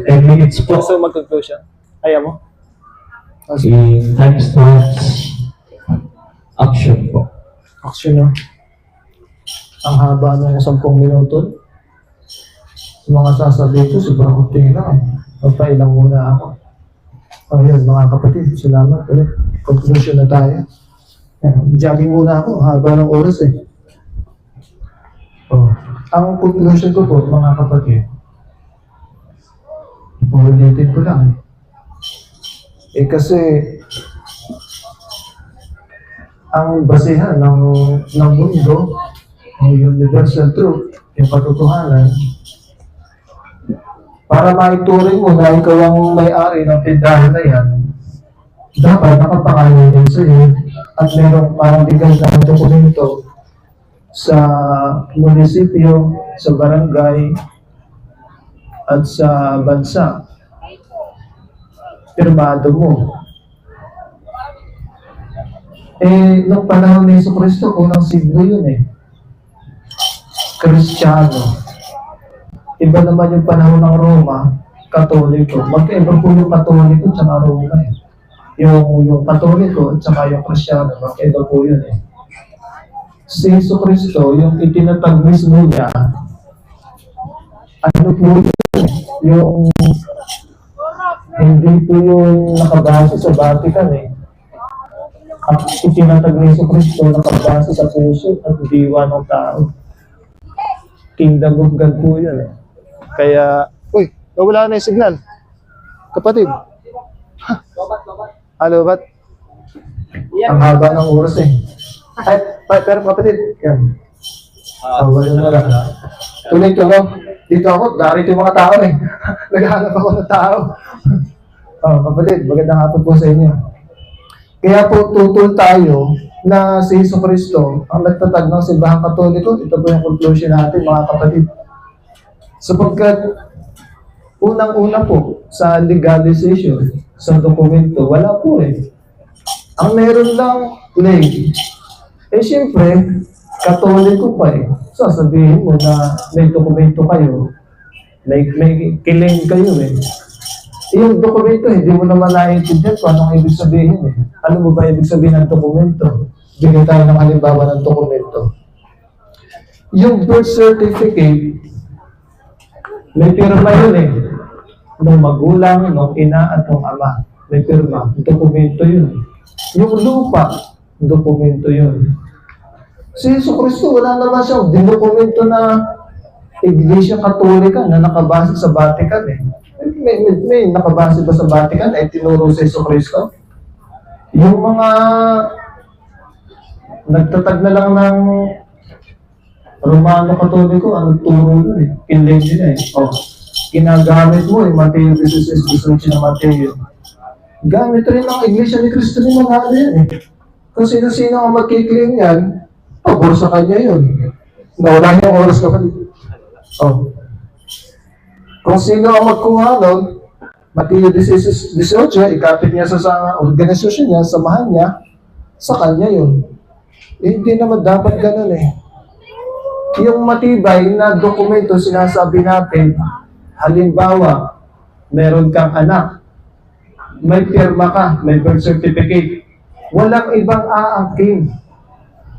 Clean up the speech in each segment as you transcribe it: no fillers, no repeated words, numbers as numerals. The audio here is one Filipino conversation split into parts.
10 minutes po. Gusto mo mag-conclusion? Ayaw mo? In time starts action po. Action, no? Ang haba ng 10 minuto. Mga sasabihin ko, sobrang kunti lang. Magpailang muna ako. Ayun, mga kapatid, salamat ulit. Conclusion na tayo. Jogging muna ako, haba ng oras eh. Oh. Ang conclusion ko po, mga kapatid, ulitin ko lang. Kasi ang basehan ng mundo, ang universal truth, yung katotohanan, para maituring mo na ikaw ang may-ari ng tindahan na yan, dapat nakapangalan din sa iyo at mayroong parang legal na dokumento sa munisipyo, sa barangay, at sa bansa. Pirmado mo. Nung panahon ni Jesucristo, unang siglo yun Kristiyano. Iba naman yung panahon ng Roma, Katoliko. Magkaiba po yung Katoliko at saka Roma Yung Katoliko at saka yung Kristiyano, magkaiba po yun Si Jesucristo, yung itinatag mismo niya, ano po yung hindi po yung nakabase sa Vatican Ang itinatag ni Jesucristo nakabase sa puso at diwa ng tao. Kingdom of God po yun Kaya, uy, nawala na yung signal. Kapatid. Ano ba't? Ang haba ng oras pero kapatid, yan. Wala na lang. Tuloy ko, dito ako, narito yung mga tao Naghahanap ako ng tao. Kapatid, magandang hapon po sa inyo. Kaya po tutol tayo na si Jesucristo ang nagtatag ng Simbahang Katoliko. Ito po yung conclusion natin, mga kapatid. Sapagkat unang-una po sa legalization, sa dokumento, wala po Ang meron lang, lay. Siyempre, Katoliko pa Sasabihin mo na may dokumento kayo, may claim kayo Yung dokumento, hindi mo naman naiintindihan kung anong ibig sabihin Ano mo ba ibig sabihin ng dokumento? Bigyan tayo ng halimbawa ng dokumento. Yung birth certificate, may pirma yun Nung magulang, nung ina, at nung ama. May pirma. Dokumento yun. Yung lupa, dokumento yun. Si Jesucristo, wala naman siyang dinokumento na Iglesia Katolika na nakabase sa Vatican May nakabase ba sa Vatican tinuro si Jesucristo? Yung mga nagtatag na lang ng Romano Katoliko, ano turo nun Kinlay nila Ginagamit mo Mateo 16:18 na Mateo. Gamit rin ng Iglesia ni Cristo ni mga yan Kung sino-sino ang magkiklaim yan, pabor sa kanya yun. Nawala niya ang oras kapatid. Kung sino ang magkuha nun, Mateo 16:18, ikapit niya sa organisasyon niya, samahan niya, sa kanya yun. Hindi naman dapat ganun Yung matibay na dokumento, sinasabi natin, halimbawa, meron kang anak, may pirma ka, may birth certificate, walang ibang aangkin.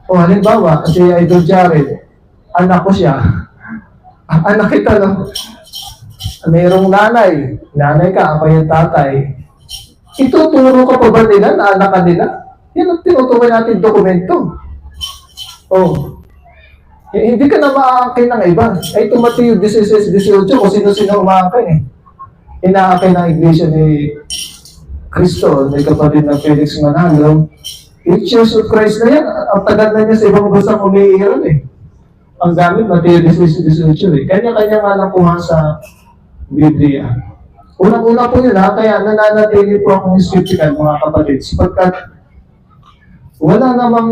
Halimbawa, si Idol Jared, anak ko siya, anak kita, mayroong nanay ka, ako yung tatay, ituturo ka pa ba nila na anak ka nila? Yan ang tinutukoy natin dokumento. Hindi ka na maaangkin ng iba. Ito Mateo 16:18, kung sino-sino umaangkin Inaangkin ng Iglesia ni Cristo, may kapatid na Felix Manalo. Yung Church of Christ na yan, ang tagal na niya sa ibang bansang umiiral Ang gamit, Mateo 16:18 Kanya-kanya nga lang kuha sa Biblia. Unang-una po yun kaya nananatili po akong skeptical mga kapatid, sapagkat wala namang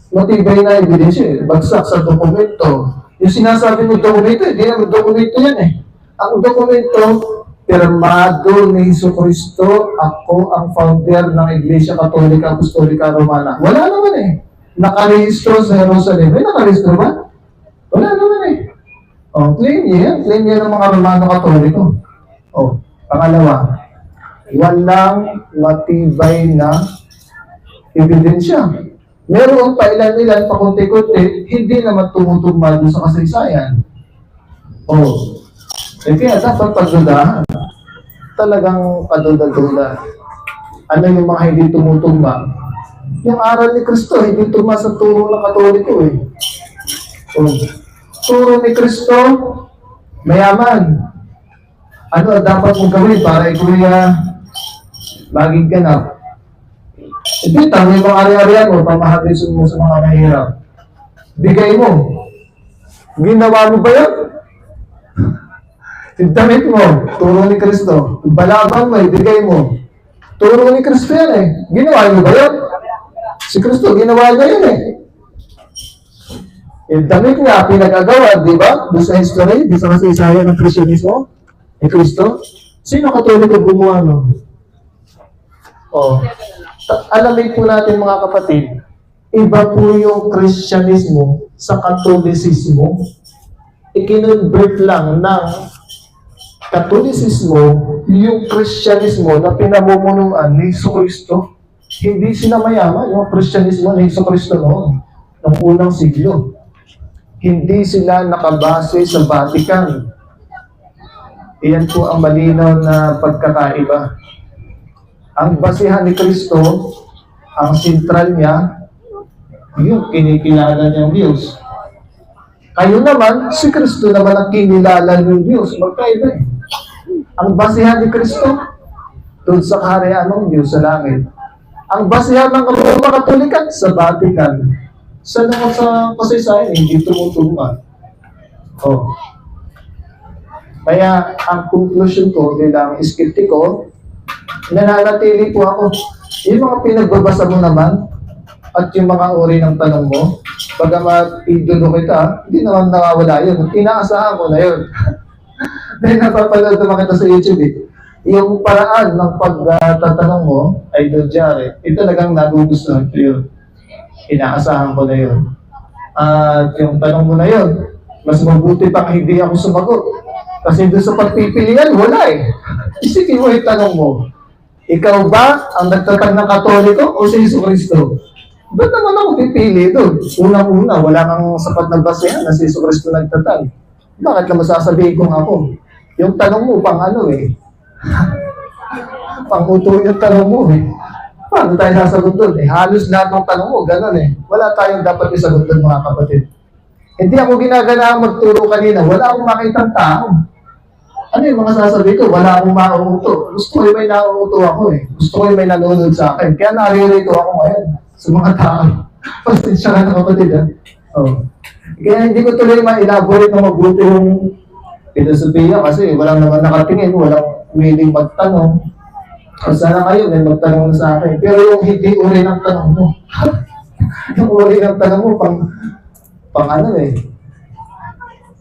matibay na ebidensya bagsak sa dokumento. Yung sinasabi mo dokumento, hindi naman dokumento yan Ang dokumento, pirmado ni Jesucristo, ako ang founder ng Iglesia Katolika Apostolika Romana. Wala naman Nakarehistro sa Jerusalem. May nakarehistro ba? Wala naman claim niya ng mga Romano Katoliko. O, pangalawa, walang matibay na ebidensya. Meron pa ilan-ilan, pakunti-kunti, hindi naman tumutugma doon sa kasaysayan. O, kaya dapat pagdudahan. Talagang padula-dula. Ano yung mga hindi tumutugma? Yung aral ni Kristo, hindi tugma sa turo ng Katoliko eh. O, turo ni Kristo, mayaman. Ano dapat mong gawin para ikuya maging ganap? Hindi, tama yung mga ari-arian mo, pamahatin mo sa mga mahirap. Bigay mo. Ginawa mo ba yun? Yung damit mo, turo ni Kristo. Yung balaban mo, ibigay mo. Turo ni Kristo yan eh. Ginawa mo ba yun? Si Kristo, ginawa niya yun eh. Yung damit niya, pinag-agawa, di ba? Doon sa history, doon sa kasaysayan ng Krisyanismo, ni Kristo. Sino katoliko gumawa no? O, alamin po natin mga kapatid, iba po yung Krisyanismo sa Katolisismo. Ikinonvert lang ng Katolisismo yung Krisyanismo na pinamumunuan ni Jesucristo. Hindi sila mayaman yung Krisyanismo ni Jesucristo noon, noong unang siglo. Hindi sila nakabase sa Vatican. Iyan po ang malinaw na pagkakaiba. Ang basihan ni Kristo, ang sentral niya, yung kinikilala niyang Diyos. Kayo naman, si Kristo naman ang kinilala ng Diyos. Magkaiba eh. Ang basihan ni Kristo, doon sa kaharian ng Diyos sa langit. Ang basihan ng mga Katolikan sa Vatican. Sa kasaysayan, hindi tumutugma. Oh. Kaya ang conclusion ko bilang skeptiko, nananatili po ako. Yung mga pinagbabasa mo naman at yung mga uri ng tanong mo, bagamat idolo kita, hindi naman nakawala yun. Inaasahan ko na yun. Dahil napapanood naman kita sa YouTube eh. Yung paraan ng pagtatanong mo ay doon diyari. Ito talagang nagugustuhan ko yun. Inaasahan ko na yun. At yung tanong mo na yun, mas mabuti pang hindi ako sumagot. Kasi doon sa pagpipilian, wala eh. Isipin mo yung tanong mo. Ikaw ba ang nagtatag ng Katoliko o si Jesucristo? Ba't naman ako pipili doon? Unang-una, wala kang sapat na basehan na si Jesucristo nagtatag. Bakit ka masasabihin kung ako? Yung tanong mo, pang ano eh. Pang-uto yung tanong mo eh. Paano tayo sasagot doon? Eh, halos lahat ng tanong mo, gano'n eh. Wala tayong dapat isagot doon mga kapatid. Hindi ako ginaganaang magturo kanina. Wala akong makitang tao. Ano yung mga sasabihin ko? Wala akong mauuto. Gusto ko yung may nauuto ako eh. Gusto ko yung may nanonood sa akin. Kaya naririto ako ngayon sa mga tao. Pasensya ka na kapatid ha. Oh. Kaya hindi ko tuloy ma-elaborate na mabuti yung filosofiya kasi walang naman nakatingin, walang willing magtanong. O sana kayo, may magtanong sa akin. Pero yung hindi uri ng tanong mo, yung uri ng tanong mo, pang ano eh,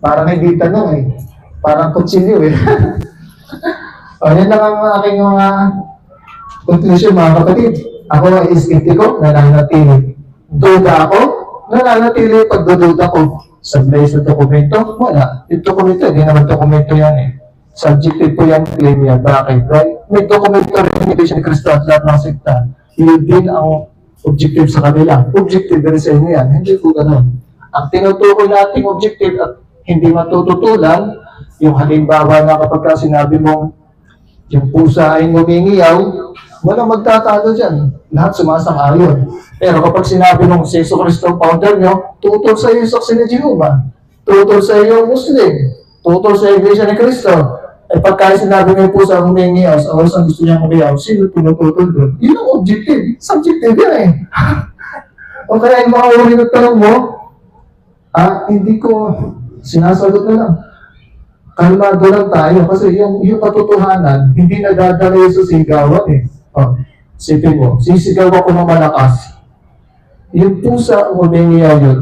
parang hindi tanong eh, parang kutsilyo eh. O, yan lang ang aking mga conclusion mga kapatid. Ako ay skeptiko, nananatili. Duda ako, nananatili pagdududa ko. Sablay sa dokumento, wala. Yung dokumento, hindi naman dokumento yan eh. Subjective po yung claim niya. Bakit? Right? May dokumento rin yung Iglesia ni Cristo at lahat ng sekta. Yun din ang objective sa kanila. Objective rin sa inyo yan. Hindi po ganun. Ang tinutukoy nating objective at hindi matututulan, yung halimbawa na kapag sinabi mong yung pusa ay ngumingiyaw, walang magtatalo dyan. Lahat sumasang-ayon. Pero kapag sinabi mong si Jesu Cristo ang founder nyo, tutol sa iyo yung saksi ni Jehovah. Tutol sa iyo yung Muslim. Tutol sa Iglesia ni Cristo. Eh pagka sinabi mo yung pusa ang humingiyaw sa oras ang gusto niyang humiyaw, sino pinututol doon? Yun ang objective. Subjective yan eh. O kaya yung mga uri ng tanong mo, hindi ko sinasagot na lang. Kalmado lang tayo kasi yung katotohanan, hindi nadadala yung susigawan eh. Sipin mo, sisigaw ako ng malakas. Yung pusa ang humingiyaw yun,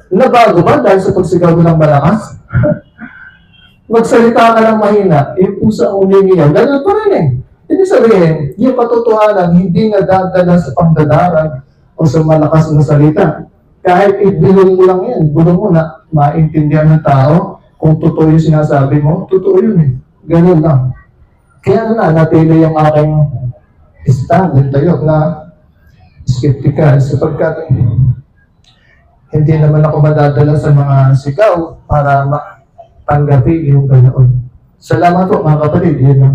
nabago ba dahil sa pagsigaw mo ng malakas? Magsalita ka lang mahina, yung pusa ang humingiyaw, ganun pa rin eh. Hindi sabihin, yung katotohanan hindi nadadala sa pangdadarag o sa malakas na salita. Kahit ibulong mo lang yan, bulong mo na maintindihan ng tao, kung totoo yung sinasabi mo, totoo yun eh. Ganun lang. Kaya natili yung aking stand, tayo na skeptical sapagkat hindi naman ako madadala sa mga sigaw para tanggapin yung ganoon. Salamat po mga kapatid. Yun lang.